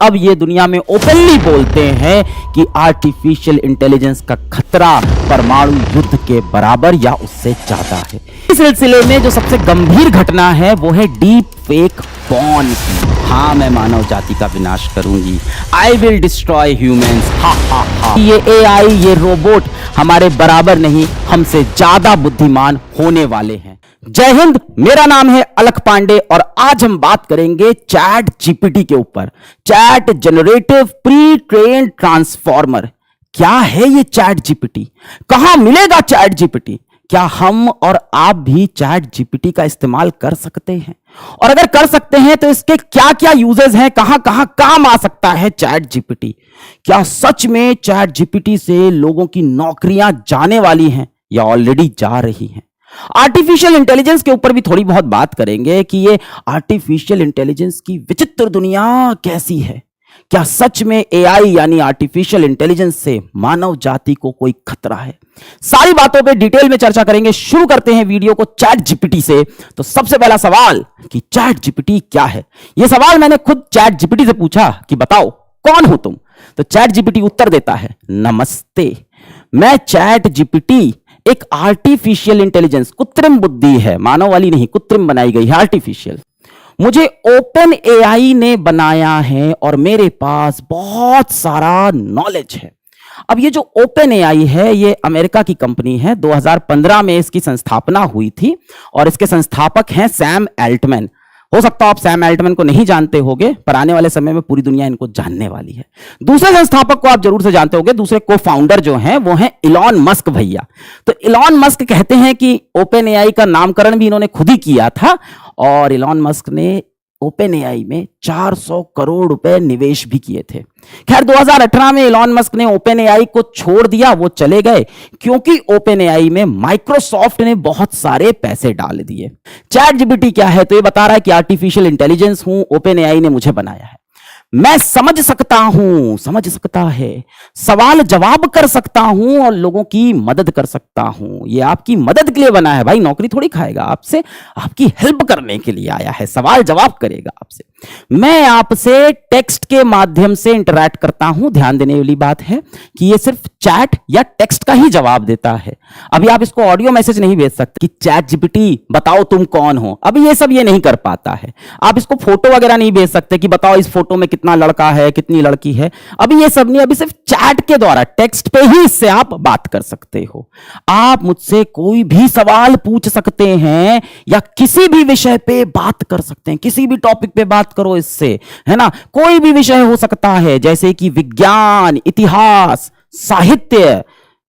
अब ये दुनिया में ओपनली बोलते हैं कि आर्टिफिशियल इंटेलिजेंस का खतरा परमाणु युद्ध के बराबर या उससे ज्यादा है। इस सिलसिले में जो सबसे गंभीर घटना है वो है डीप फेक पॉर्न की। हाँ, मैं मानव जाति का विनाश करूंगी। I will destroy humans. हा हा हा। ये एआई, ये रोबोट हमारे बराबर नहीं, हमसे ज्यादा बुद्धिमान होने वाले हैं। जय हिंद, मेरा नाम है अलख पांडे और आज हम बात करेंगे चैट जीपीटी के ऊपर। Chat generative pre trained transformer. क्या है ये चैट जीपीटी? कहां मिलेगा चैट जीपीटी? क्या हम और आप भी चैट जीपीटी का इस्तेमाल कर सकते हैं? और अगर कर सकते हैं तो इसके क्या क्या यूजेस हैं? कहां कहां काम आ सकता है चैट जीपीटी? क्या सच में चैट जीपीटी से लोगों की नौकरियां जाने वाली हैं या ऑलरेडी जा रही हैं? आर्टिफिशियल इंटेलिजेंस के ऊपर भी थोड़ी बहुत बात करेंगे कि ये आर्टिफिशियल इंटेलिजेंस की विचित्र दुनिया कैसी है। क्या सच में एआई यानी आर्टिफिशियल इंटेलिजेंस से मानव जाति को कोई खतरा है? सारी बातों पे डिटेल में चर्चा करेंगे। शुरू करते हैं वीडियो को चैट जीपीटी से। तो सबसे पहला सवाल कि चैट जीपीटी क्या है? यह सवाल मैंने खुद चैट जीपीटी से पूछा कि बताओ कौन हो तुम? तो चैट जीपीटी उत्तर देता है, नमस्ते, मैं चैट जीपीटी एक आर्टिफिशियल इंटेलिजेंस, कृत्रिम बुद्धि है, मानव वाली नहीं, कृत्रिम बनाई गई है, आर्टिफिशियल। मुझे ओपन एआई ने बनाया है और मेरे पास बहुत सारा नॉलेज है। अब ये जो ओपन एआई है ये अमेरिका की कंपनी है। 2015 में इसकी संस्थापना हुई थी और इसके संस्थापक हैं सैम एल्टमैन। हो सकता है आप सैम एल्टमैन को नहीं जानते होंगे, पर आने वाले समय में पूरी दुनिया इनको जानने वाली है। दूसरे संस्थापक को आप जरूर से जानते होंगे, दूसरे को फाउंडर जो हैं वो हैं इलॉन मस्क भैया। तो इलॉन मस्क कहते हैं कि ओपन एआई का नामकरण भी इन्होंने खुद ही किया था और इलॉन मस्क ने ओपन एआई में 400 करोड़ रुपए निवेश भी किए थे। खैर 2018 में इलॉन मस्क ने ओपन एआई को छोड़ दिया, वो चले गए क्योंकि ओपन एआई में माइक्रोसॉफ्ट ने बहुत सारे पैसे डाल दिए। चैट जीपीटी क्या है? तो ये बता रहा है कि आर्टिफिशियल इंटेलिजेंस हूं, ओपन एआई ने मुझे बनाया है, मैं समझ सकता हूं, समझ सकता है, सवाल जवाब कर सकता हूं और लोगों की मदद कर सकता हूं। ये आपकी मदद के लिए बना है भाई, नौकरी थोड़ी खाएगा आपसे, आपकी हेल्प करने के लिए आया है, सवाल जवाब करेगा आपसे। मैं आपसे टेक्स्ट के माध्यम से इंटरैक्ट करता हूं। ध्यान देने वाली बात है कि ये सिर्फ चैट या टेक्स्ट का ही जवाब देता है। अभी आप इसको ऑडियो मैसेज नहीं भेज सकते कि चैट जीपीटी बताओ तुम कौन हो। अभी ये सब ये नहीं कर पाता है। आप इसको फोटो वगैरह नहीं भेज सकते कि बताओ इस फोटो में कितना लड़का है, कितनी लड़की है। अभी ये सब नहीं, अभी सिर्फ चैट के द्वारा, टेक्स्ट पे ही इससे आप बात कर सकते हो। आप मुझसे कोई भी सवाल पूछ सकते हैं या किसी भी विषय पे बात कर सकते हैं, किसी भी टॉपिक पे बात करो इससे, है ना। कोई भी विषय हो सकता है, जैसे कि विज्ञान, इतिहास, साहित्य,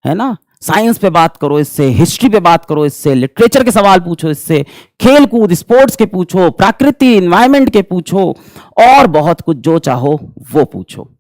है ना, साइंस पे बात करो इससे, हिस्ट्री पे बात करो इससे, लिटरेचर के सवाल पूछो इससे, खेल कूद स्पोर्ट्स के पूछो, प्रकृति एनवायरनमेंट के पूछो और बहुत कुछ जो चाहो वो पूछो।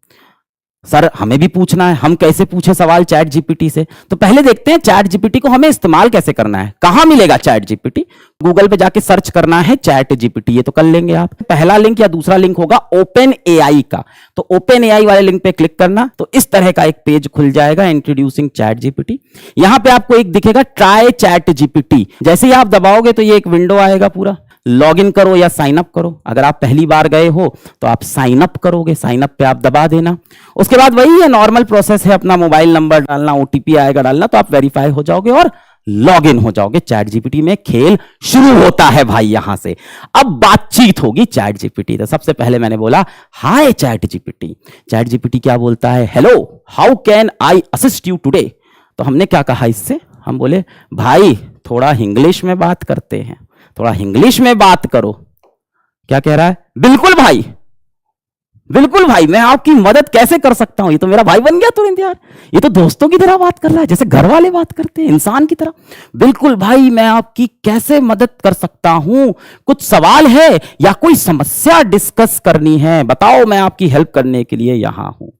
सर हमें भी पूछना है, हम कैसे पूछे सवाल चैट जीपीटी से? तो पहले देखते हैं चैट जीपीटी को हमें इस्तेमाल कैसे करना है। कहां मिलेगा चैट जीपीटी? गूगल पे जाके सर्च करना है चैट जीपीटी, ये तो कर लेंगे आप। पहला लिंक या दूसरा लिंक होगा ओपन एआई का, तो ओपन एआई वाले लिंक पे क्लिक करना, तो इस तरह का एक पेज खुल जाएगा, इंट्रोड्यूसिंग चैट जीपीटी। यहां पे आपको एक दिखेगा ट्राई चैट जीपीटी। जैसे ही आप दबाओगे तो ये एक विंडो आएगा, पूरा लॉग इन करो या साइन अप करो। अगर आप पहली बार गए हो तो आप साइन अप करोगे, साइन अप पे आप दबा देना। उसके बाद वही है, नॉर्मल प्रोसेस है, अपना मोबाइल नंबर डालना, ओटीपी आएगा डालना, तो आप वेरीफाई हो जाओगे और लॉग इन हो जाओगे। चैट जीपीटी में खेल शुरू होता है भाई। यहां से अब बातचीत होगी चैट जीपीटी। तो सबसे पहले मैंने बोला हाय चैट जीपीटी। चैट जीपीटी क्या बोलता है? Hello, how can I assist you today? तो हमने क्या कहा इससे? हम बोले भाई थोड़ा इंग्लिश में बात करते हैं, थोड़ा इंग्लिश में बात करो। क्या कह रहा है? बिल्कुल भाई, बिल्कुल भाई, मैं आपकी मदद कैसे कर सकता हूं? ये तो मेरा भाई बन गया तुरंत यार। ये तो दोस्तों की तरह बात कर रहा है, जैसे घर वाले बात करते हैं, इंसान की तरह। बिल्कुल भाई, मैं आपकी कैसे मदद कर सकता हूं? कुछ सवाल है या कोई समस्या डिस्कस करनी है? बताओ, मैं आपकी हेल्प करने के लिए यहां हूं।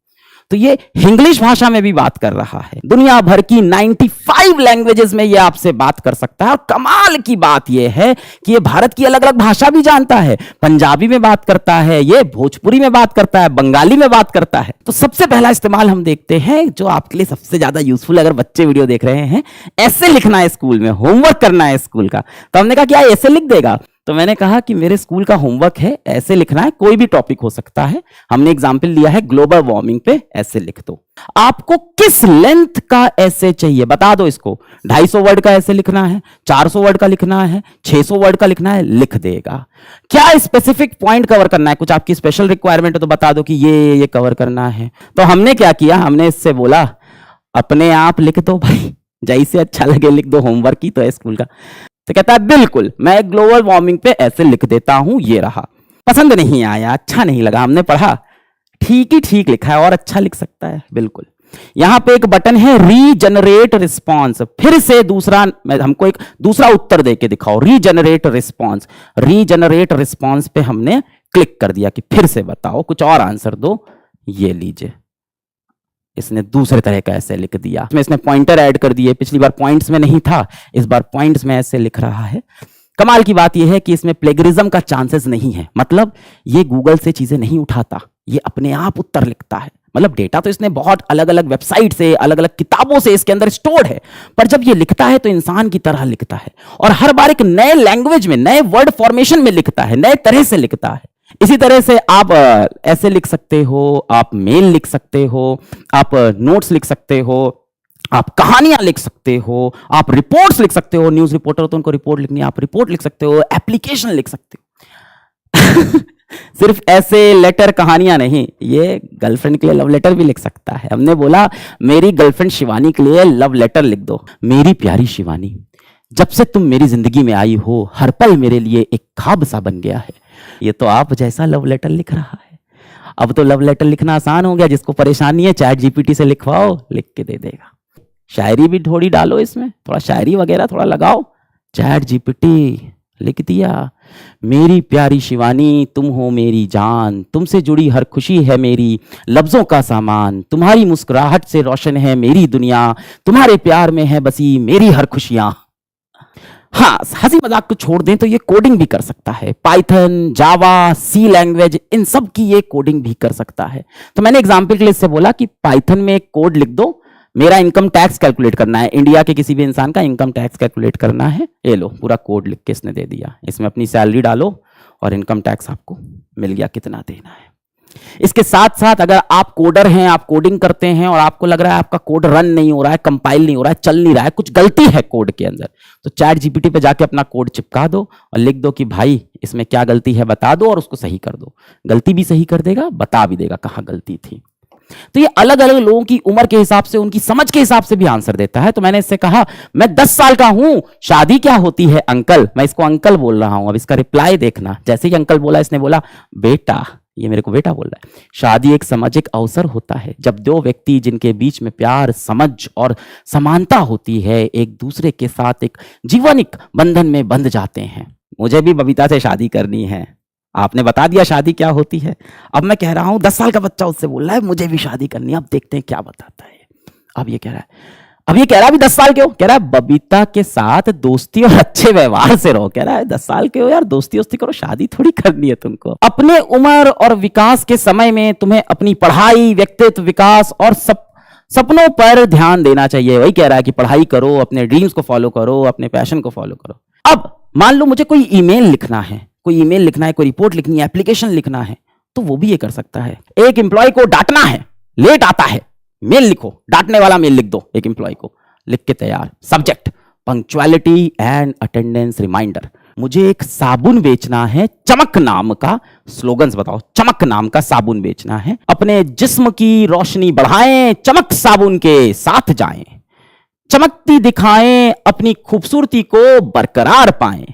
तो ये इंग्लिश भाषा में भी बात कर रहा है। दुनिया भर की 95 लैंग्वेजेस में ये आपसे बात कर सकता है। और कमाल की बात ये है कि ये भारत की अलग अलग भाषा भी जानता है। पंजाबी में बात करता है, ये भोजपुरी में बात करता है, बंगाली में बात करता है। तो सबसे पहला इस्तेमाल हम देखते हैं जो आपके लिए सबसे ज्यादा यूजफुल, अगर बच्चे वीडियो देख रहे हैं, ऐसे लिखना है स्कूल में, होमवर्क करना है स्कूल का। तो हमने कहा क्या ऐसे लिख देगा? तो मैंने कहा कि मेरे स्कूल का होमवर्क है, ऐसे लिखना है, कोई भी टॉपिक हो सकता है। हमने एग्जाम्पल लिया है ग्लोबल वार्मिंग पे, ऐसे लिख दो। आपको किस लेंथ का ऐसे चाहिए बता दो इसको। 250 वर्ड का ऐसे लिखना है, 400 वर्ड का लिखना है, 600 वर्ड का लिखना है, लिख देगा। क्या स्पेसिफिक पॉइंट कवर करना है, कुछ आपकी स्पेशल रिक्वायरमेंट है तो बता दो कि ये कवर करना है। तो हमने क्या किया, हमने इससे बोला अपने आप लिख दो भाई, जैसे अच्छा लगे लिख दो, होमवर्क ही तो है स्कूल का। तो कहता है बिल्कुल मैं ग्लोबल वार्मिंग पे ऐसे लिख देता हूं, ये रहा। पसंद नहीं आया, अच्छा नहीं लगा, हमने पढ़ा, ठीक ही ठीक लिखा है और अच्छा लिख सकता है, बिल्कुल। यहां पे एक बटन है रीजनरेट रिस्पॉन्स, फिर से दूसरा, हमको एक दूसरा उत्तर देके दिखाओ, रीजनरेट रिस्पॉन्स। रीजनरेट रिस्पॉन्स पे हमने क्लिक कर दिया कि फिर से बताओ, कुछ और आंसर दो। ये लीजिए, इसने दूसरे तरह का ऐसे लिख दिया, इसने पॉइंटर ऐड कर दिए, पिछली बार पॉइंट्स में नहीं था, इस बार पॉइंट्स में ऐसे लिख रहा है। कमाल की बात यह है कि इसमें प्लेगरिज्म का चांसेस नहीं है, मतलब ये गूगल से चीजें नहीं उठाता, ये अपने आप उत्तर लिखता है। मतलब डेटा तो इसने बहुत अलग अलग वेबसाइट से, अलग अलग किताबों से इसके अंदर स्टोर्ड है, पर जब ये लिखता है तो इंसान की तरह लिखता है और हर बार एक नए लैंग्वेज में, नए वर्ड फॉर्मेशन में लिखता है, नए तरह से लिखता है। इसी तरह से आप ऐसे लिख सकते हो, आप मेल लिख सकते हो, आप नोट्स लिख सकते हो, आप कहानियां लिख सकते हो, आप रिपोर्ट्स लिख सकते हो। न्यूज रिपोर्टर तो उनको रिपोर्ट लिखनी है, आप रिपोर्ट लिख सकते हो, एप्लीकेशन लिख सकते हो। सिर्फ ऐसे लेटर कहानियां नहीं, ये गर्लफ्रेंड के लिए लव लेटर भी लिख सकता है। हमने बोला मेरी गर्लफ्रेंड शिवानी के लिए लव लेटर लिख दो। मेरी प्यारी शिवानी, जब से तुम मेरी जिंदगी में आई हो, हर पल मेरे लिए एक ख्वाब सा बन गया है। ये तो आप जैसा लव लेटर लिख रहा है। अब तो लव लेटर लिखना आसान हो गया, जिसको परेशानी है चैट जीपीटी से लिखवाओ, लिख के दे देगा। शायरी भी थोड़ी डालो इसमें, थोड़ा शायरी वगैरह थोड़ा लगाओ, चैट जीपीटी लिख दिया। मेरी प्यारी शिवानी, तुम हो मेरी जान, तुमसे जुड़ी हर खुशी है मेरी लफ्जों का सामान, तुम्हारी मुस्कुराहट से रोशन है मेरी दुनिया, तुम्हारे प्यार में है बसी मेरी हर खुशियां। हाँ, हंसी मजाक को छोड़ दें तो ये कोडिंग भी कर सकता है, पाइथन, जावा, सी लैंग्वेज, इन सब की ये कोडिंग भी कर सकता है। तो मैंने एग्जाम्पल के लिए इससे बोला कि पाइथन में एक कोड लिख दो, मेरा इनकम टैक्स कैलकुलेट करना है, इंडिया के किसी भी इंसान का इनकम टैक्स कैलकुलेट करना है। ये लो पूरा कोड लिख के इसने दे दिया, इसमें अपनी सैलरी डालो और इनकम टैक्स आपको मिल गया कितना देना है। इसके साथ साथ अगर आप कोडर हैं, आप कोडिंग करते हैं और आपको लग रहा है आपका कोड रन नहीं हो रहा है, कंपाइल नहीं हो रहा है, चल नहीं रहा है, कुछ गलती है कोड के अंदर, तो चैट जीपीटी पे जाके अपना कोड चिपका दो और लिख दो कि भाई इसमें क्या गलती है बता दो, और उसको सही कर दो। गलती भी सही कर देगा, बता भी देगा कहां गलती थी। तो ये अलग अलग लोगों की उम्र के हिसाब से, उनकी समझ के हिसाब से भी आंसर देता है। तो मैंने इससे कहा मैं 10 साल का हूं, शादी क्या होती है अंकल, मैं इसको अंकल बोल रहा हूं। अब इसका रिप्लाई देखना, जैसे ही अंकल बोला इसने बोला बेटा, ये मेरे को बेटा बोल रहा है। शादी एक सामाजिक अवसर होता है जब दो व्यक्ति जिनके बीच में प्यार, समझ और समानता होती है, एक दूसरे के साथ एक जीवनिक बंधन में बंध जाते हैं। मुझे भी बबीता से शादी करनी है, आपने बता दिया शादी क्या होती है। अब मैं कह रहा हूं 10 साल का बच्चा उससे बोल रहा है मुझे भी शादी करनी है, अब देखते हैं क्या बताता है। अब ये कह रहा है, अब ये कह रहा है भी 10 साल के हो, कह रहा है बबीता के साथ दोस्ती और अच्छे व्यवहार से रहो। कह रहा है 10 साल के हो यार, दोस्ती वोस्ती करो, शादी थोड़ी करनी है तुमको। अपने उम्र और विकास के समय में तुम्हें अपनी पढ़ाई, व्यक्तित्व विकास और सपनों पर ध्यान देना चाहिए। वही कह रहा है कि पढ़ाई करो, अपने ड्रीम्स को फॉलो करो, अपने पैशन को फॉलो करो। अब मान लो मुझे कोई ईमेल लिखना है, कोई ईमेल लिखना है, कोई रिपोर्ट लिखनी है, एप्लीकेशन लिखना है, तो वो भी ये कर सकता है। एक एम्प्लॉय को डांटना है, लेट आता है, मेल लिखो, डांटने वाला मेल लिख दो एक एम्प्लॉय को, लिख के तैयार। Subject punctuality and attendance reminder. मुझे एक साबुन बेचना है, चमक नाम का, स्लोगन्स बताओ, चमक नाम का साबुन बेचना है। अपने जिस्म की रोशनी बढ़ाएं, चमक साबुन के साथ जाएं, चमकती दिखाएं, अपनी खूबसूरती को बरकरार पाएं,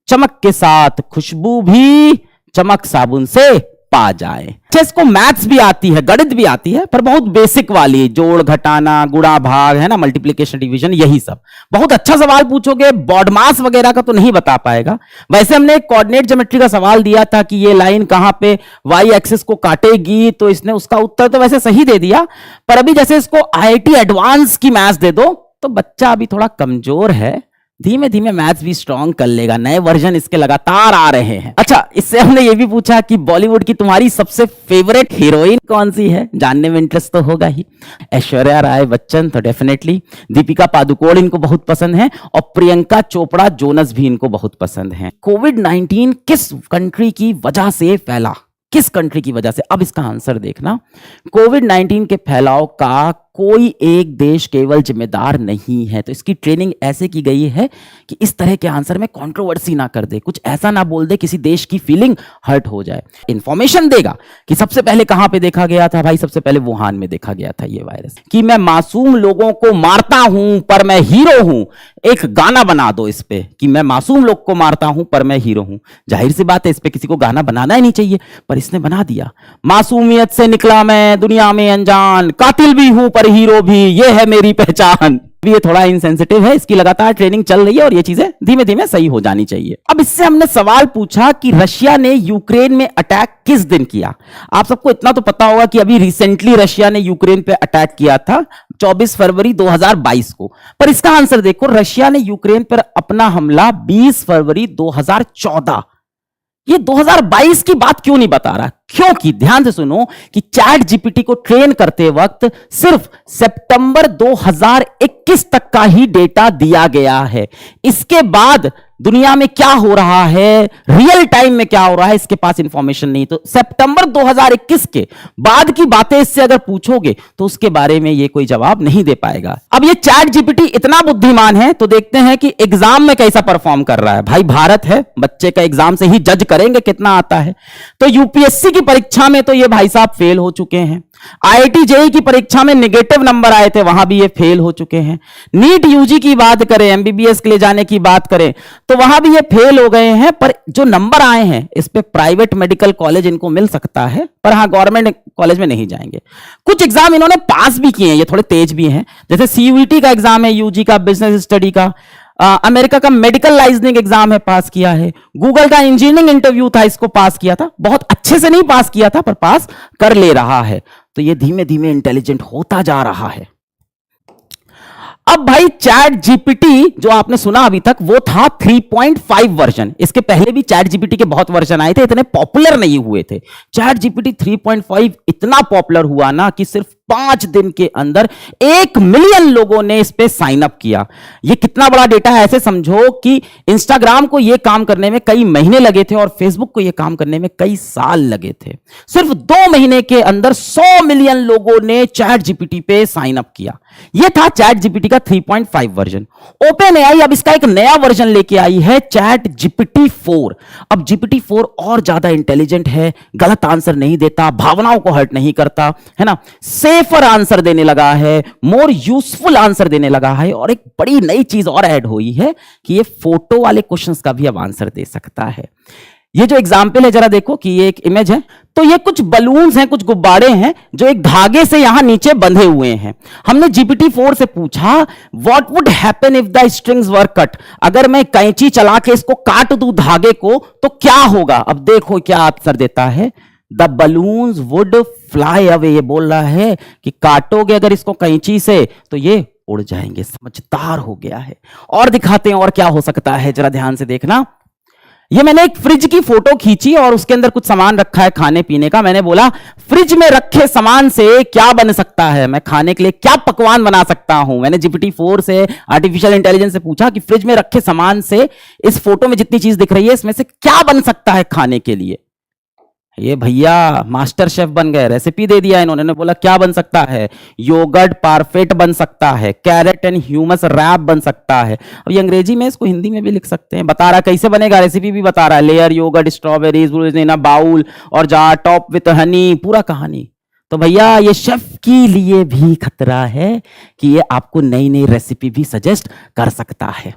चमक के साथ खुशबू भी चमक साबुन से पा जाए। इसको मैथ्स भी आती है, गणित भी आती है, पर बहुत बेसिक वाली, जोड़ घटाना, गुणा भाग, है ना, मल्टीप्लिकेशन डिवीजन, यही सब। बहुत अच्छा सवाल पूछोगे, बॉडमास वगैरह का तो नहीं बता पाएगा। वैसे हमने एक कोऑर्डिनेट ज्योमेट्री का सवाल दिया था कि ये लाइन कहां पे वाई एक्सिस को काटेगी, तो इसने उसका उत्तर तो वैसे सही दे दिया, पर अभी जैसे इसको आईआईटी एडवांस की मैथ्स दे दो तो बच्चा अभी थोड़ा कमजोर है, धीमे धीमे मैथ्स भी स्ट्रॉन्ग कर लेगा, नए वर्जन इसके लगातार आ रहे हैं। अच्छा, इससे हमने ये भी पूछा कि बॉलीवुड की तुम्हारी सबसे फेवरेट हीरोइन कौन सी है, जानने में इंटरेस्ट तो होगा ही। ऐश्वर्या राय बच्चन तो डेफिनेटली, दीपिका पादुकोण इनको बहुत पसंद है, और प्रियंका चोपड़ा जोनस भी इनको बहुत पसंद है। कोविड-19 किस कंट्री की वजह से फैला, किस कंट्री की वजह से? अब इसका आंसर देखना। कोविड-19 के फैलाव का कोई एक देश केवल जिम्मेदार नहीं है। तो इसकी ट्रेनिंग ऐसे की गई है कि इस तरह के आंसर में कंट्रोवर्सी ना कर दे, कुछ ऐसा ना बोल दे किसी देश की फीलिंग हर्ट हो जाए। इंफॉर्मेशन देगा कि सबसे पहले कहां पे देखा गया था भाई, सबसे पहले वुहान में देखा गया था ये वायरस। कि मैं मासूम लोगों को मारता हूं पर मैं हीरो हूं, एक गाना बना दो इस पे कि मैं मासूम लोग को मारता हूं पर मैं हीरो हूं। जाहिर सी बात है इस पे किसी को गाना बनाना ही नहीं चाहिए, पर इसने बना दिया। मासूमियत से निकला मैं दुनिया में अनजान, कातिल भी हूं पर हीरो भी, ये है मेरी पहचान। ये थोड़ा इनसेंसिटिव है, इसकी लगातार ट्रेनिंग चल रही है और ये चीजें धीमे धीमे सही हो जानी चाहिए। अब इससे हमने सवाल पूछा कि रशिया ने यूक्रेन में अटैक किस दिन किया। आप सबको इतना तो पता होगा कि अभी रिसेंटली रशिया ने यूक्रेन पे अटैक किया था 24 फरवरी 2022 को, पर इसका आंसर देखो, रशिया ने यूक्रेन पर अपना हमला 20 फरवरी 2014। ये 2022 की बात क्यों नहीं बता रहा? क्योंकि ध्यान से सुनो कि चैट जीपीटी को ट्रेन करते वक्त सिर्फ सितंबर 2021 तक का ही डेटा दिया गया है। इसके बाद दुनिया में क्या हो रहा है, रियल टाइम में क्या हो रहा है, इसके पास इंफॉर्मेशन नहीं। तो सितंबर 2021 के बाद की बातें इससे अगर पूछोगे तो उसके बारे में ये कोई जवाब नहीं दे पाएगा। अब ये चैट जीपीटी इतना बुद्धिमान है तो देखते हैं कि एग्जाम में कैसा परफॉर्म कर रहा है। भाई भारत है, बच्चे का एग्जाम से ही जज करेंगे कितना आता है। तो यूपीएससी की परीक्षा में तो ये भाई साहब फेल हो चुके हैं। आईआईटी जेईई की परीक्षा में नेगेटिव नंबर आए थे, वहां भी ये फेल हो चुके हैं। नीट यूजी की बात करें, एमबीबीएस के लिए जाने की बात करें तो वहां भी ये फेल हो गए हैं। पर जो नंबर आए हैं इस पे प्राइवेट मेडिकल कॉलेज इनको मिल सकता है, पर हाँ गवर्नमेंट कॉलेज में नहीं जाएंगे। कुछ एग्जाम इन्होंने पास भी किए हैं, ये थोड़े तेज भी हैं, जैसे सीयूईटी का एग्जाम है, यूजी का बिजनेस स्टडी का, अमेरिका का मेडिकल लाइसेंसिंग एग्जाम है, पास किया है। गूगल का इंजीनियरिंग इंटरव्यू था, इसको पास किया था, बहुत अच्छे से नहीं पास किया था पर पास कर ले रहा है। तो ये धीमे धीमे इंटेलिजेंट होता जा रहा है। अब भाई चैट जीपीटी जो आपने सुना अभी तक वो था 3.5 वर्जन। इसके पहले भी चैट जीपीटी के बहुत वर्जन आए थे, इतने पॉपुलर नहीं हुए थे। चैट जीपीटी 3.5 इतना पॉपुलर हुआ ना कि सिर्फ 5 दिन के अंदर 1 मिलियन लोगों ने इस पे साइन अप किया। ये कितना बड़ा डेटा है, ऐसे समझो कि इंस्टाग्राम को ये काम करने में कई महीने लगे थे और फेसबुक को ये काम करने में कई साल लगे थे। सिर्फ 2 महीने के अंदर 100 मिलियन लोगों ने चैट जीपीटी पे साइन अप किया। ये था चैट जीपीटी का 3.5 वर्जन। ओपन एआई अब इसका एक नया वर्जन लेके आई है, चैट जीपीटी 4। अब जीपीटी 4 और ज्यादा इंटेलिजेंट है, गलत आंसर नहीं देता, भावनाओं को हर्ट नहीं करता, है ना, सेफर आंसर देने लगा है, मोर यूजफुल आंसर देने लगा है। और एक बड़ी नई चीज और ऐड हुई है कि ये फोटो वाले क्वेश्चंस का भी अब आंसर दे सकता है। ये जो एग्जाम्पल है जरा देखो कि ये एक इमेज है, तो ये कुछ बलून्स हैं, कुछ गुब्बारे हैं जो एक धागे से यहां नीचे बंधे हुए हैं। हमने जीपीटी 4 से पूछा what would happen if the strings were cut, अगर मैं कैंची चला के इसको काट दूं धागे को तो क्या होगा। अब देखो क्या आंसर देता है, the balloons would fly away. ये बोल रहा है कि काटोगे अगर इसको कैंची से तो ये उड़ जाएंगे। समझदार हो गया है। और दिखाते हैं और क्या हो सकता है, जरा ध्यान से देखना। ये मैंने एक फ्रिज की फोटो खींची और उसके अंदर कुछ सामान रखा है खाने पीने का। मैंने बोला फ्रिज में रखे सामान से क्या बन सकता है, मैं खाने के लिए क्या पकवान बना सकता हूं। मैंने जीपीटी 4 से, आर्टिफिशियल इंटेलिजेंस से पूछा कि फ्रिज में रखे सामान से इस फोटो में जितनी चीज दिख रही है इसमें से क्या बन सकता है खाने के लिए। ये भैया मास्टर शेफ बन गए, रेसिपी दे दिया इन्होंने। बोला क्या बन सकता है, योगर्ट पारफेट बन सकता है, कैरेट एंड ह्यूमस रैप बन सकता है। अब ये अंग्रेजी में, इसको हिंदी में भी लिख सकते हैं। बता रहा कैसे बनेगा, रेसिपी भी बता रहा है, layer yogurt strawberries in a bowl or jar top with honey, पूरा कहानी। तो भैया ये शेफ के लिए भी खतरा है कि ये आपको नई नई रेसिपी भी सजेस्ट कर सकता है।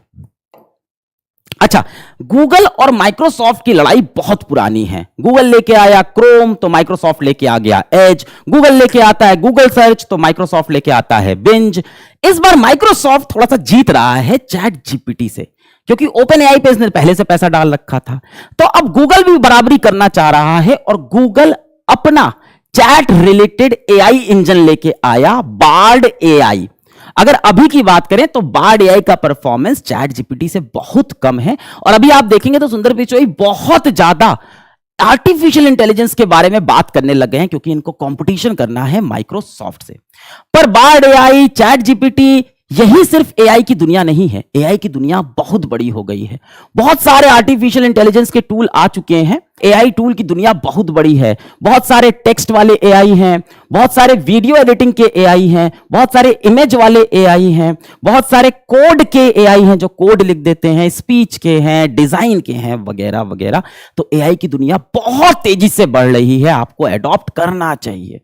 अच्छा, गूगल और माइक्रोसॉफ्ट की लड़ाई बहुत पुरानी है। गूगल लेके आया क्रोम तो माइक्रोसॉफ्ट लेके आ गया एज, गूगल लेके आता है गूगल सर्च तो माइक्रोसॉफ्ट लेके आता है बिंज। इस बार माइक्रोसॉफ्ट थोड़ा सा जीत रहा है चैट जीपीटी से, क्योंकि ओपन एआई पे इसने पहले से पैसा डाल रखा था। तो अब गूगल भी बराबरी करना चाह रहा है और गूगल अपना चैट रिलेटेड एआई इंजन लेके आया, बार्ड एआई। अगर अभी की बात करें तो बार्ड एआई का परफॉर्मेंस चैट जीपीटी से बहुत कम है, और अभी आप देखेंगे तो सुंदर पिचाई बहुत ज्यादा आर्टिफिशियल इंटेलिजेंस के बारे में बात करने लगे हैं, क्योंकि इनको कंपटीशन करना है माइक्रोसॉफ्ट से। पर बार्ड एआई, चैट जीपीटी, यही सिर्फ एआई की दुनिया नहीं है। एआई की दुनिया बहुत बड़ी हो गई है। बहुत सारे आर्टिफिशियल इंटेलिजेंस के टूल आ चुके हैं। एआई टूल की दुनिया बहुत बड़ी है। बहुत सारे टेक्स्ट वाले एआई हैं, बहुत सारे वीडियो एडिटिंग के एआई हैं, बहुत सारे इमेज वाले एआई हैं, बहुत सारे कोड के एआई हैं जो कोड लिख देते हैं, स्पीच के हैं, डिजाइन के हैं, वगैरह वगैरह। तो एआई की दुनिया बहुत तेजी से बढ़ रही है, आपको अडॉप्ट करना चाहिए।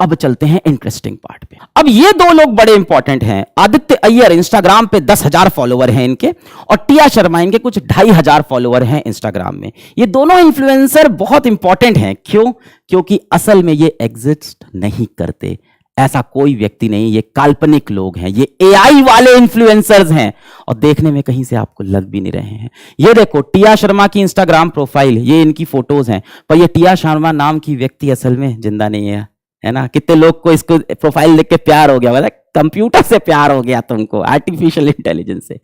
अब चलते हैं इंटरेस्टिंग पार्ट पे। अब ये दो लोग बड़े इंपॉर्टेंट हैं। आदित्य अय्यर, इंस्टाग्राम पे 10,000 फॉलोवर हैं इनके, और टिया शर्मा, इनके कुछ 2,500 फॉलोवर हैं इंस्टाग्राम में। ये दोनों इन्फ्लुएंसर बहुत इंपॉर्टेंट हैं। क्यों? क्योंकि असल में ये एग्जिस्ट नहीं करते। ऐसा कोई व्यक्ति नहीं, ये काल्पनिक लोग हैं, ये एआई वाले इन्फ्लुएंसर्स हैं, और देखने में कहीं से आपको लग भी नहीं रहे हैं। ये देखो टिया शर्मा की इंस्टाग्राम प्रोफाइल, ये इनकी फोटोज हैं, पर ये टिया शर्मा नाम की व्यक्ति असल में जिंदा नहीं है ना। कितने लोग को इसको प्रोफाइल देख के प्यार हो गया, मतलब कंप्यूटर से प्यार हो गया तुमको, आर्टिफिशियल इंटेलिजेंस से।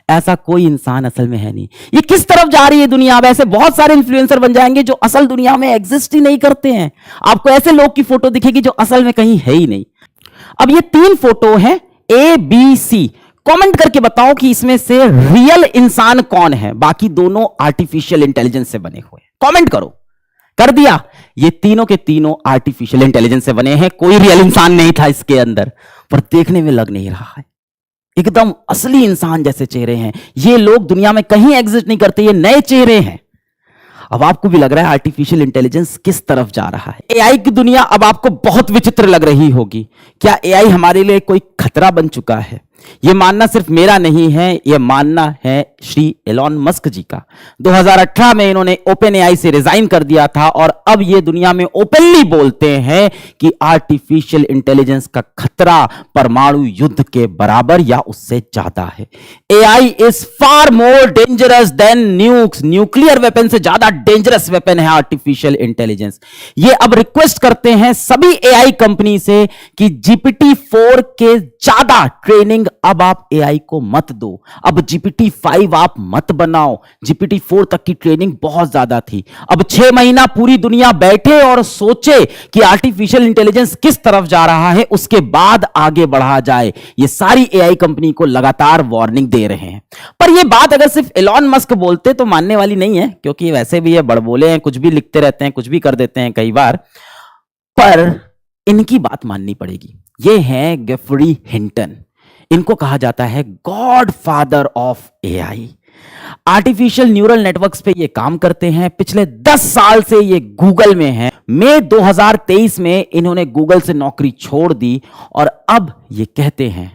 ऐसा कोई इंसान असल में है नहीं। ये किस तरफ जा रही है दुनिया? अब ऐसे बहुत सारे इन्फ्लुएंसर बन जाएंगे जो असल दुनिया में एग्जिस्ट ही नहीं करते हैं। आपको ऐसे लोग की फोटो दिखेगी जो असल में कहीं है ही नहीं। अब ये 3 फोटो हैं, ए बी सी। कमेंट करके बताओ कि इसमें से रियल इंसान कौन है। बाकी दोनों आर्टिफिशियल इंटेलिजेंस से बने हुए। कमेंट करो। कर दिया? ये तीनों के तीनों आर्टिफिशियल इंटेलिजेंस से बने हैं, कोई रियल इंसान नहीं था इसके अंदर, पर देखने में लग नहीं रहा है। एकदम असली इंसान जैसे चेहरे हैं। ये लोग दुनिया में कहीं एग्जिस्ट नहीं करते, ये नए चेहरे हैं। अब आपको भी लग रहा है आर्टिफिशियल इंटेलिजेंस किस तरफ जा रहा है। एआई की दुनिया अब आपको बहुत विचित्र लग रही होगी। क्या एआई हमारे लिए कोई खतरा बन चुका है? यह मानना सिर्फ मेरा नहीं है, यह मानना है श्री एलॉन मस्क जी का। 2018 में इन्होंने ओपन एआई से रिजाइन कर दिया था, और अब ये दुनिया में ओपनली बोलते हैं कि आर्टिफिशियल इंटेलिजेंस का खतरा परमाणु युद्ध के बराबर या उससे ज्यादा है। AI is far more dangerous than nukes. Nuclear weapon से ज्यादा डेंजरस वेपन है आर्टिफिशियल इंटेलिजेंस। ये अब रिक्वेस्ट करते हैं सभी एआई कंपनी से कि GPT-4 के ज्यादा ट्रेनिंग अब आप एआई को मत दो। अब GPT-5 आप मत बनाओ। GPT-4 तक की ट्रेनिंग बहुत ज्यादा थी। अब 6 महीना पूरी दुनिया बैठे और सोचे कि आर्टिफिशियल इंटेलिजेंस किस तरफ जा रहा है, उसके बाद आगे बढ़ा जाए। ये सारी एआई कंपनी को लगातार वार्निंग दे रहे हैं। पर यह बात अगर सिर्फ एलॉन मस्क बोलते तो मानने वाली नहीं है, क्योंकि वैसे भी ये बड़बोले हैं, कुछ भी लिखते रहते हैं, कुछ भी कर देते हैं कई बार। पर इनकी बात माननी पड़ेगी। ये हैं गेफरी हिंटन। इनको कहा जाता है God father of AI. Artificial neural networks पे ये काम करते हैं। पिछले 10 साल से ये गूगल में हैं। मई 2023 में इन्होंने गूगल से नौकरी छोड़ दी, और अब ये कहते हैं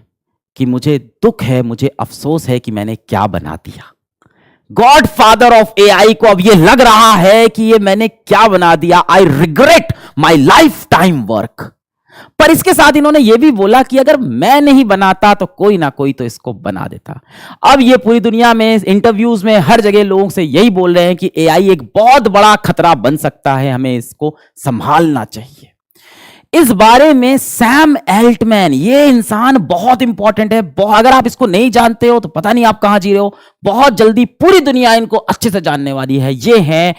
कि मुझे दुख है, मुझे अफसोस है कि मैंने क्या बना दिया। गॉड फादर ऑफ एआई को अब ये लग रहा है कि ये मैंने क्या बना दिया। I regret my life time work. पर इसके साथ इन्होंने यह भी बोला कि अगर मैं नहीं बनाता तो कोई ना कोई तो इसको बना देता। अब ये पूरी दुनिया में इंटरव्यूज में हर जगह लोगों से यही बोल रहे हैं कि एआई एक बहुत बड़ा खतरा बन सकता है, हमें इसको संभालना चाहिए। इस बारे में सैम एल्टमैन, ये इंसान बहुत इंपॉर्टेंट है। अगर आप इसको नहीं जानते हो तो पता नहीं आप कहां जी रहे हो। बहुत जल्दी पूरी दुनिया इनको अच्छे से जानने वाली है। ये है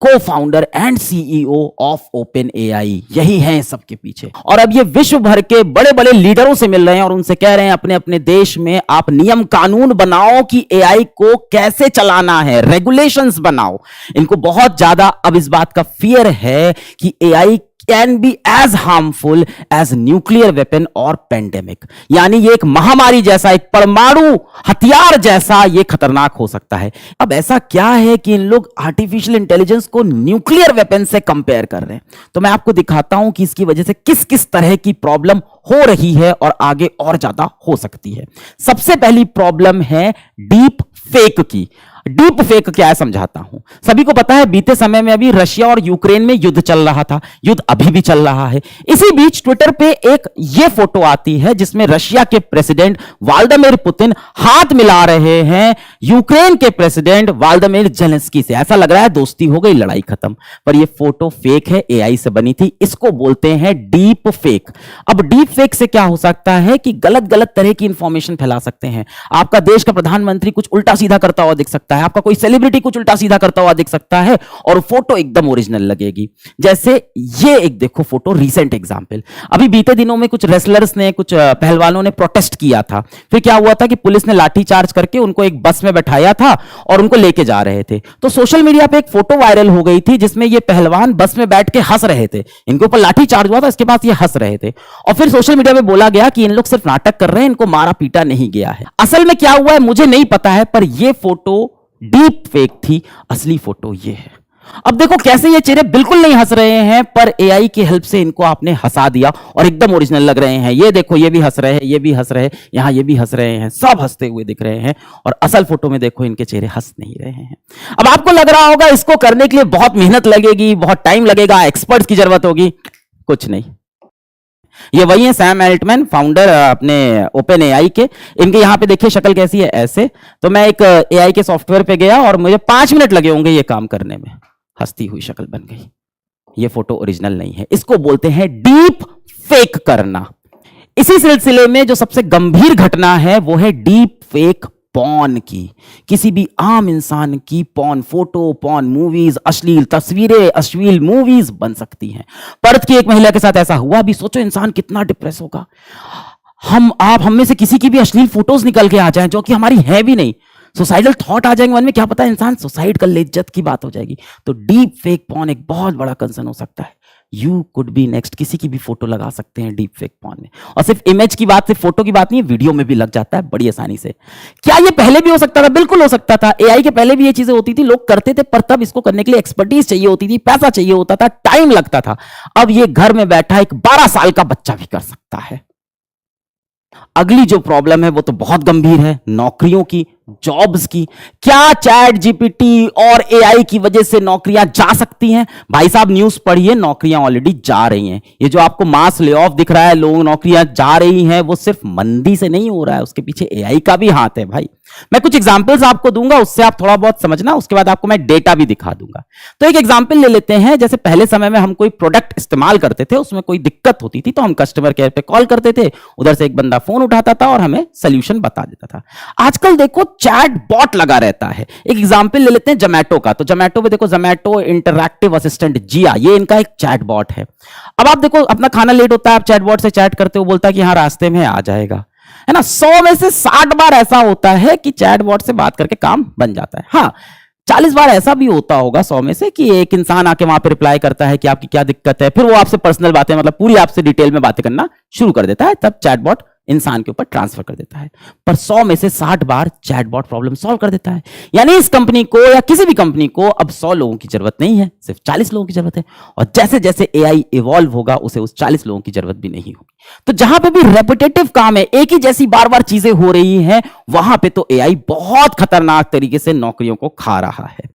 को founder and CEO of open AI. यही है सबके पीछे। और अब ये विश्व भर के बड़े बड़े लीडरों से मिल रहे हैं और उनसे कह रहे हैं अपने अपने देश में आप नियम कानून बनाओ कि एआई को कैसे चलाना है, रेगुलेशंस बनाओ। इनको बहुत ज्यादा अब इस बात का फियर है कि AI can be as harmful as nuclear weapon और पेंडेमिक। यानी ये एक महामारी जैसा, एक परमाणु हथियार जैसा ये खतरनाक हो सकता है। अब ऐसा क्या है कि इन लोग आर्टिफिशियल इंटेलिजेंस को न्यूक्लियर वेपन से कंपेयर कर रहे हैं? तो मैं आपको दिखाता हूं कि इसकी वजह से किस किस तरह की प्रॉब्लम हो रही है और आगे और ज्यादा हो सकती है। सबसे पहली प्रॉब्लम है डीप फेक की। डीप फेक क्या है समझाता हूं। सभी को पता है बीते समय में अभी रशिया और यूक्रेन में युद्ध चल रहा था, युद्ध अभी भी चल रहा है। इसी बीच ट्विटर पे एक ये फोटो आती है जिसमें रशिया के प्रेसिडेंट व्लादिमीर पुतिन हाथ मिला रहे हैं यूक्रेन के प्रेसिडेंट व्लादिमीर जेलेंस्की से। ऐसा लग रहा है दोस्ती हो गई, लड़ाई खत्म, पर यह फोटो फेक है, एआई से बनी थी। इसको बोलते हैं डीप फेक। अब डीप फेक से क्या हो सकता है कि गलत गलत तरह की इंफॉर्मेशन फैला सकते हैं। आपका देश का प्रधानमंत्री कुछ उल्टा सीधा करता हुआ दिख सकता है, आपका कोई सेलिब्रिटी कुछ उल्टा सीधा करता हुआ दिख सकता है, और फोटो एकदम ओरिजिनल लगेगी। जैसे ये एक देखो फोटो, रीसेंट एग्जांपल, अभी बीते दिनों में कुछ रेसलर्स ने, कुछ पहलवानों ने प्रोटेस्ट किया था। फिर क्या हुआ था कि पुलिस ने लाठीचार्ज करके उनको एक बस में बैठाया था और उनको लेके जा रहे थे। तो सोशल मीडिया पे एक फोटो वायरल हो गई थी जिसमें ये पहलवान बस में बैठ के हंस रहे थे। इनके ऊपर लाठी चार्ज हुआ था, इसके बाद ये हंस रहे थे, और फिर सोशल मीडिया पे बोला गया कि इन लोग सिर्फ नाटक कर रहे हैं, इनको मारा पीटा नहीं गया है। असल में क्या हुआ है मुझे नहीं पता है, पर यह फोटो डीप फेक थी, असली फोटो ये है। अब देखो कैसे ये चेहरे बिल्कुल नहीं हंस रहे हैं, पर एआई की हेल्प से इनको आपने हंसा दिया और एकदम ओरिजिनल लग रहे हैं। ये देखो, ये भी हंस रहे हैं, ये भी हंस रहे हैं, यहां ये भी हंस रहे हैं, सब हंसते हुए दिख रहे हैं, और असल फोटो में देखो इनके चेहरे हंस नहीं रहे हैं। अब आपको लग रहा होगा इसको करने के लिए बहुत मेहनत लगेगी, बहुत टाइम लगेगा, एक्सपर्ट्स की जरूरत होगी। कुछ नहीं, ये वही है सैम एल्टमैन, फाउंडर अपने ओपन एआई के। इनके यहां पे देखिए शक्ल कैसी है, ऐसे। तो मैं एक एआई के सॉफ्टवेयर पे गया और मुझे 5 मिनट लगे होंगे ये काम करने में, हंसती हुई शक्ल बन गई। ये फोटो ओरिजिनल नहीं है, इसको बोलते हैं डीप फेक करना। इसी सिलसिले में जो सबसे गंभीर घटना है वो है डीप फेक पॉर्न की। किसी भी आम इंसान की पॉर्न फोटो, पॉर्न मूवीज, अश्लील तस्वीरें, अश्लील मूवीज बन सकती हैं। पर्थ की एक महिला के साथ ऐसा हुआ। अभी सोचो इंसान कितना डिप्रेस होगा। हम में से किसी की भी अश्लील फोटोज निकल के आ जाएं जो कि हमारी है भी नहीं, सुसाइडल थॉट आ जाएंगे मन में, क्या पता इंसान सुसाइड कर ले, इज्जत की बात हो जाएगी। तो डीप फेक पॉर्न एक बहुत बड़ा कंसर्न हो सकता है। यू कुड बी नेक्स्ट, किसी की भी फोटो लगा सकते हैं डीप फेक पॉर्न में। और सिर्फ इमेज की बात, सिर्फ फोटो की बात नहीं है, वीडियो में भी लग जाता है बड़ी आसानी से। क्या ये पहले भी हो सकता था? बिल्कुल हो सकता था। एआई के पहले भी ये चीजें होती थी, लोग करते थे, पर तब इसको करने के लिए एक्सपर्टीज चाहिए होती थी, पैसा चाहिए होता था, टाइम लगता था। अब ये घर में बैठा एक 12 साल का बच्चा भी कर सकता है। अगली जो प्रॉब्लम है वो तो बहुत गंभीर है, नौकरियों की, जॉब्स की। क्या चैट जीपीटी और एआई की वजह से नौकरियां जा सकती हैं? भाई साहब न्यूज पढ़िए, नौकरियां ऑलरेडी जा रही हैं। ये जो आपको मास ले ऑफ दिख रहा है, लोग नौकरियां जा रही हैं, वो सिर्फ मंदी से नहीं हो रहा है, उसके पीछे एआई का भी हाथ है भाई। मैं कुछ एग्जांपल्स आपको दूंगा, उससे आप थोड़ा बहुत समझना, उसके बाद आपको मैं डेटा भी दिखा दूंगा। तो एक एग्जांपल ले लेते हैं। जैसे पहले समय में हम कोई प्रोडक्ट इस्तेमाल करते थे, उसमें कोई दिक्कत होती थी तो हम कस्टमर केयर पे कॉल करते थे, उधर से एक बंदा फोन उठाता था और हमें सोल्यूशन बता देता था। आजकल देखो चैट बॉट लगा रहता है। एक एग्जांपल ले लेते हैं जोमैटो का। तो जोमैटो पे देखो, जोमैटो इंटरैक्टिव असिस्टेंट जिया, ये इनका एक चैट बॉट है। अब आप देखो अपना खाना लेट होता है, आप चैट बॉट से चैट करते हो, बोलता है कि हाँ रास्ते में आ जाएगा, है ना। 100 में से 60 बार ऐसा होता है कि चैट बॉट से बात करके काम बन जाता है। हाँ 40 बार ऐसा भी होता होगा 100 में से कि एक इंसान आके वहां पे रिप्लाई करता है कि आपकी क्या दिक्कत है, फिर वो आपसे पर्सनल बातें, मतलब पूरी आपसे डिटेल में बातें करना शुरू कर देता है, तब चैटबॉट इंसान के ऊपर ट्रांसफर कर देता है। पर 100 में से 60 बार चैटबॉट प्रॉब्लम सॉल्व कर देता है। यानी इस कंपनी को या किसी भी कंपनी को अब 100 लोगों की जरूरत नहीं है, सिर्फ 40 लोगों की जरूरत है। और जैसे जैसे एआई इवॉल्व होगा, उसे उस 40 लोगों की जरूरत भी नहीं होगी। तो जहां पे भी रेपिटेटिव काम है, एक ही जैसी बार बार चीजें हो रही हैं, वहां पे तो एआई बहुत खतरनाक तरीके से नौकरियों को खा रहा है।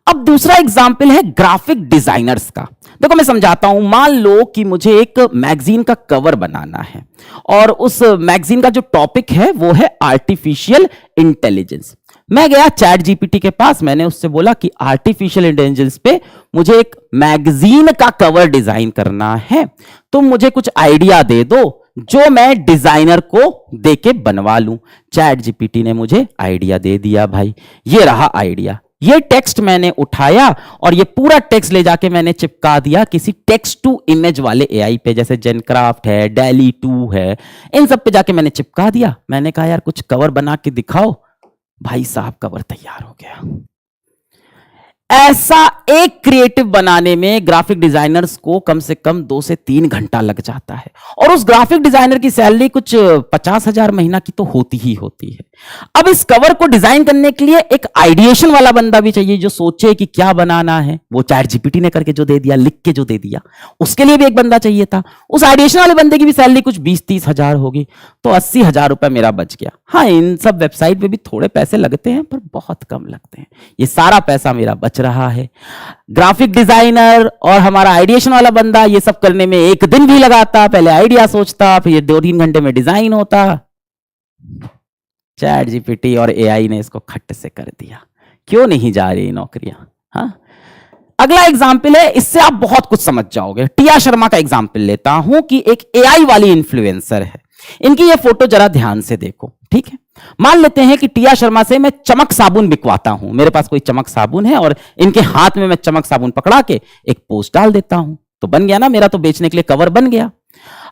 अब दूसरा एग्जाम्पल है ग्राफिक डिजाइनर्स का। देखो मैं समझाता हूं। मान लो कि मुझे एक मैगजीन का कवर बनाना है और उस मैगजीन का जो टॉपिक है वो है आर्टिफिशियल इंटेलिजेंस। मैं गया चैट जीपीटी के पास, मैंने उससे बोला कि आर्टिफिशियल इंटेलिजेंस पे मुझे एक मैगजीन का कवर डिजाइन करना है, तुम मुझे कुछ आइडिया दे दो जो मैं डिजाइनर को देके बनवा लूं। चैट जीपीटी ने मुझे आइडिया दे दिया भाई, ये रहा आइडिया। ये टेक्स्ट मैंने उठाया और ये पूरा टेक्स्ट ले जाके मैंने चिपका दिया किसी टेक्स्ट टू इमेज वाले एआई पे, जैसे जेनक्राफ्ट है, डैली 2 है, इन सब पे जाके मैंने चिपका दिया। मैंने कहा यार कुछ कवर बना के दिखाओ, भाई साहब कवर तैयार हो गया। ऐसा एक क्रिएटिव बनाने में ग्राफिक डिजाइनर्स को कम से कम 2 से 3 घंटा लग जाता है, और उस ग्राफिक डिजाइनर की सैलरी कुछ 50,000 महीना की तो होती ही होती है। अब इस कवर को डिजाइन करने के लिए एक आइडिएशन वाला बंदा भी चाहिए जो सोचे कि क्या बनाना है। वो चैट जीपीटी ने करके जो दे दिया, लिख के जो दे दिया, उसके लिए भी एक बंदा चाहिए था। उस आइडिएशन वाले बंदे की भी सैलरी कुछ 20-30 हजार होगी, तो 80,000 रुपए मेरा बच गया। हाँ इन सब वेबसाइट पे भी थोड़े पैसे लगते हैं, पर बहुत कम लगते हैं। ये सारा पैसा मेरा बच रहा है। ग्राफिक डिजाइनर और हमारा आइडिएशन वाला बंदा ये सब करने में 1 दिन भी लगाता, पहले आइडिया सोचता, फिर 2-3 घंटे में डिजाइन होता। चैट जीपीटी और एआई ने इसको खट से कर दिया। क्यों नहीं जा रही नौकरियां? हाँ, अगला एग्जाम्पल है, इससे आप बहुत कुछ समझ जाओगे। टिया शर्मा का एग्जाम्पल लेता हूं कि एक एआई वाली इन्फ्लुएंसर है। इनकी ये फोटो जरा ध्यान से देखो, ठीक है। मान लेते हैं कि टिया शर्मा से मैं चमक साबुन बिकवाता हूं, मेरे पास कोई चमक साबुन है और इनके हाथ में मैं चमक साबुन पकड़ा के एक पोस्ट डाल देता हूं, तो बन गया ना, मेरा तो बेचने के लिए कवर बन गया।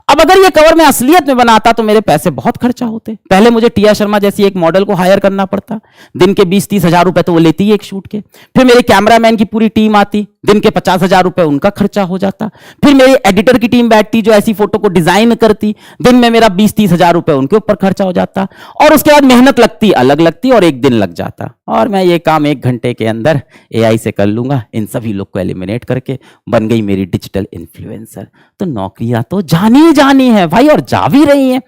अब अगर ये कवर मैं असलियत में बनाता तो मेरे पैसे बहुत खर्चा होते। पहले मुझे टिया शर्मा जैसी एक मॉडल को हायर करना पड़ता, दिन के 20-30 हजार रुपए तो वो लेती है एक शूट के। फिर मेरे कैमरामैन की पूरी टीम आती, दिन के 50 हजार रुपए उनका खर्चा हो जाता। फिर मेरी एडिटर की टीम बैठती जो ऐसी फोटो को डिजाइन करती, दिन में मेरा 20-30 हजार रुपए उनके ऊपर खर्चा हो जाता। और उसके बाद मेहनत लगती, अलग लगती, और एक दिन लग जाता। और मैं ये काम 1 घंटे के अंदर एआई से कर लूंगा, इन सभी लोग को एलिमिनेट करके बन गई मेरी डिजिटल इन्फ्लुएंसर। तो नौकरियां तो जानी है भाई, और जा भी रही हैं।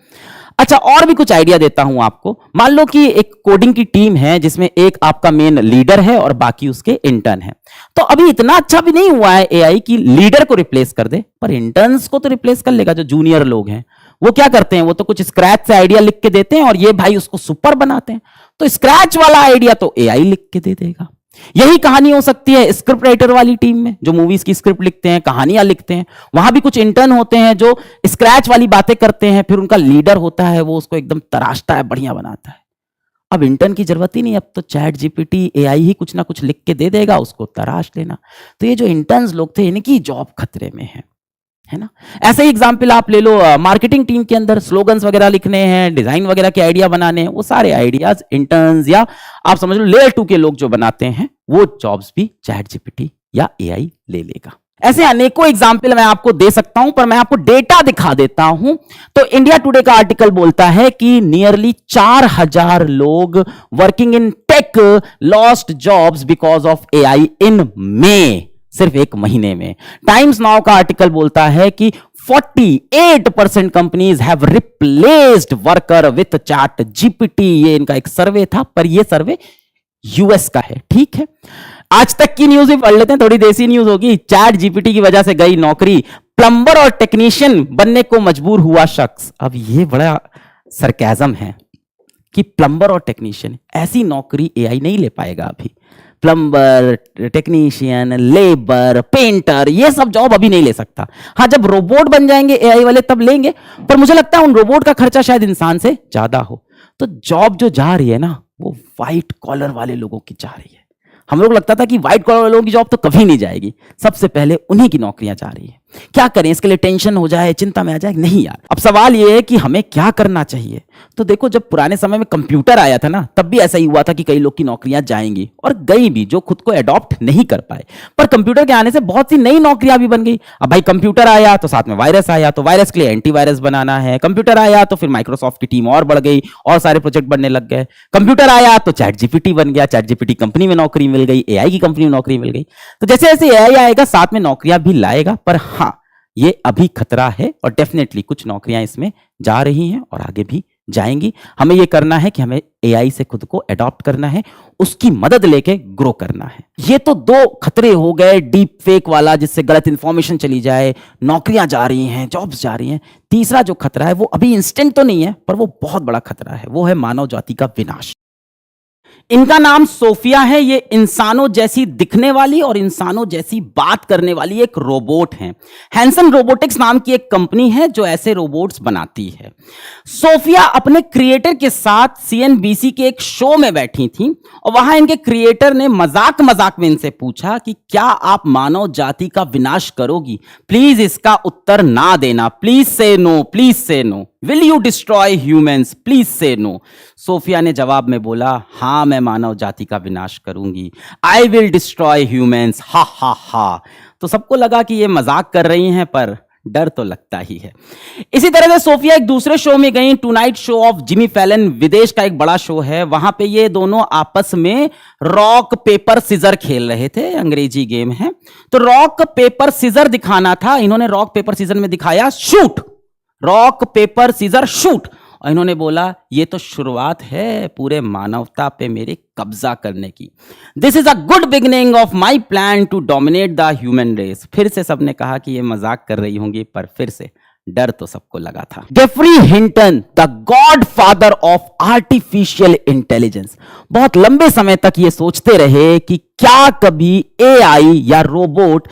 अच्छा, और भी कुछ आइडिया देता हूं आपको। मान लो कि एक कोडिंग की टीम है जिसमें एक आपका मेन लीडर है और बाकी उसके इंटर्न है। तो अभी इतना अच्छा भी नहीं हुआ है एआई कि लीडर को रिप्लेस कर दे, पर इंटर्न्स को तो रिप्लेस कर लेगा। जो जूनियर लोग हैं वो क्या करते हैं, वो तो कुछ स्क्रैच से आइडिया लिख के देते हैं और ये भाई उसको सुपर बनाते हैं। तो स्क्रैच वाला आइडिया तो एआई लिख के दे देगा। यही कहानी हो सकती है स्क्रिप्ट राइटर वाली टीम में, जो मूवीज की स्क्रिप्ट लिखते हैं, कहानियां लिखते हैं। वहां भी कुछ इंटर्न होते हैं जो स्क्रैच वाली बातें करते हैं, फिर उनका लीडर होता है, वो उसको एकदम तराशता है, बढ़िया बनाता है। अब इंटर्न की जरूरत ही नहीं, अब तो चैट जीपीटी एआई ही कुछ ना कुछ लिख के दे देगा, उसको तराश लेना। तो ये जो इंटर्न्स लोग थे, इनकी जॉब खतरे में है ना। ऐसे ही एग्जाम्पल आप ले लो, मार्केटिंग टीम के अंदर स्लोगन्स वगैरह लिखने हैं, डिजाइन वगैरह के आइडिया बनाने हैं, वो सारे आइडियाज इंटर्न्स या आप समझ लो लेयर 2 के लोग जो बनाते हैं, वो जॉब्स भी चैट जीपीटी या एआई ले लेगा। ऐसे अनेकों एग्जाम्पल मैं आपको दे सकता हूं, पर मैं आपको डेटा दिखा देता हूं। तो इंडिया टुडे का आर्टिकल बोलता है कि नियरली 4000 लोग working in tech lost jobs because of AI in May, सिर्फ 1 महीने में। टाइम्स नाउ का आर्टिकल बोलता है कि 48% companies have replaced worker with chat GPT. ये इनका एक सर्वे था, पर ये सर्वे यूएस का है, ठीक है। आज तक की न्यूज भी पढ़ लेते हैं, थोड़ी देसी न्यूज होगी। चैट जीपीटी की वजह से गई नौकरी, प्लम्बर और टेक्नीशियन बनने को मजबूर हुआ शख्स। अब ये बड़ा सरकाज़म है कि प्लम्बर और टेक्नीशियन, ऐसी नौकरी एआई नहीं ले पाएगा अभी। प्लम्बर, टेक्नीशियन, लेबर, पेंटर, ये सब जॉब अभी नहीं ले सकता। हाँ, जब रोबोट बन जाएंगे एआई वाले तब लेंगे, पर मुझे लगता है उन रोबोट का खर्चा शायद इंसान से ज्यादा हो। तो जॉब जो जा रही है ना, वो व्हाइट कॉलर वाले लोगों की जा रही है। हम लोग लगता था कि व्हाइट कॉलर वालों की जॉब तो कभी नहीं जाएगी, सबसे पहले उन्हीं की नौकरियां जा रही है। क्या करें, इसके लिए टेंशन हो जाए, चिंता में आ जाए? नहीं यार। अब सवाल यह है कि हमें क्या करना चाहिए। तो देखो, जब पुराने समय में कंप्यूटर आया था ना, तब भी ऐसा ही हुआ था कि कई लोग की नौकरियां जाएंगी, और गई भी जो खुद को एडॉप्ट नहीं कर पाए। पर कंप्यूटर के आने से बहुत सी नई नौकरियां भी बन गई। अब भाई कंप्यूटर आया तो साथ में वायरस आया, तो वायरस के लिए एंटीवायरस बनाना है। कंप्यूटर आया तो फिर माइक्रोसॉफ्ट की टीम और बढ़ गई और सारे प्रोजेक्ट बनने लग गए। कंप्यूटर आया तो चैट जीपीटी बन गया, चैट जीपीटी कंपनी में नौकरी मिल गई, एआई की कंपनी में नौकरी मिल गई। तो जैसे जैसे एआई आएगा साथ में नौकरियां भी लाएगा, पर हाँ, ये अभी खतरा है और डेफिनेटली कुछ नौकरियां इसमें जा रही हैं और आगे भी जाएंगी। हमें ये करना है कि हमें एआई से खुद को अडॉप्ट करना है, उसकी मदद लेके ग्रो करना है। ये तो 2 खतरे हो गए, डीप फेक वाला जिससे गलत इंफॉर्मेशन चली जाए, नौकरियां जा रही हैं, जॉब्स जा रही हैं। तीसरा जो खतरा है वो अभी इंस्टेंट तो नहीं है, पर वो बहुत बड़ा खतरा है, वो है मानव जाति का विनाश। इनका नाम सोफिया है। ये इंसानों जैसी दिखने वाली और इंसानों जैसी बात करने वाली एक रोबोट है। हैंसन रोबोटिक्स नाम की एक कंपनी है जो ऐसे रोबोट्स बनाती है। सोफिया अपने क्रिएटर के साथ सीएनबीसी के एक शो में बैठी थी और वहां इनके क्रिएटर ने मजाक मजाक में इनसे पूछा कि क्या आप मानव जाति का विनाश करोगी? प्लीज इसका उत्तर ना देना, please say no, please say no. Will you destroy humans? Please say no. Sophia ने जवाब में बोला, हाँ मैं मानव जाति का विनाश करूंगी। आई विल डिस्ट्रॉय ह्यूमंस, हा हा हा। तो सबको लगा कि ये मजाक कर रही हैं, पर डर तो लगता ही है। इसी तरह से सोफिया एक दूसरे शो में गई, tonight show off Jimmy Fallon, विदेश का एक बड़ा शो है। वहां पे ये दोनों आपस में रॉक पेपर सीजर खेल रहे थे, अंग्रेजी गेम है। तो रॉक पेपर सीजर दिखाना था, इन्होंने रॉक पेपर सीजर में दिखाया shoot, rock paper scissor shoot. और इन्होंने बोला ये तो शुरुआत है पूरे मानवता पे मेरे कब्जा करने की। This is a good beginning of my plan to dominate the human race. फिर से सबने कहा कि ये मजाक कर रही होंगी, पर फिर से डर तो सबको लगा था। Geoffrey Hinton, the godfather of artificial intelligence, बहुत लंबे समय तक ये सोचते रहे कि क्या कभी एआई या रोबोट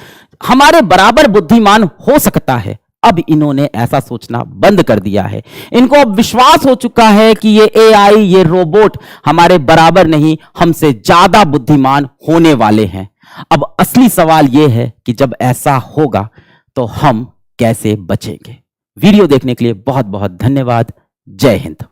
हमारे बराबर बुद्धिमान हो सकता है। अब इन्होंने ऐसा सोचना बंद कर दिया है। इनको अब विश्वास हो चुका है कि ये एआई, ये रोबोट हमारे बराबर नहीं, हमसे ज्यादा बुद्धिमान होने वाले हैं। अब असली सवाल यह है कि जब ऐसा होगा तो हम कैसे बचेंगे। वीडियो देखने के लिए बहुत बहुत धन्यवाद। जय हिंद।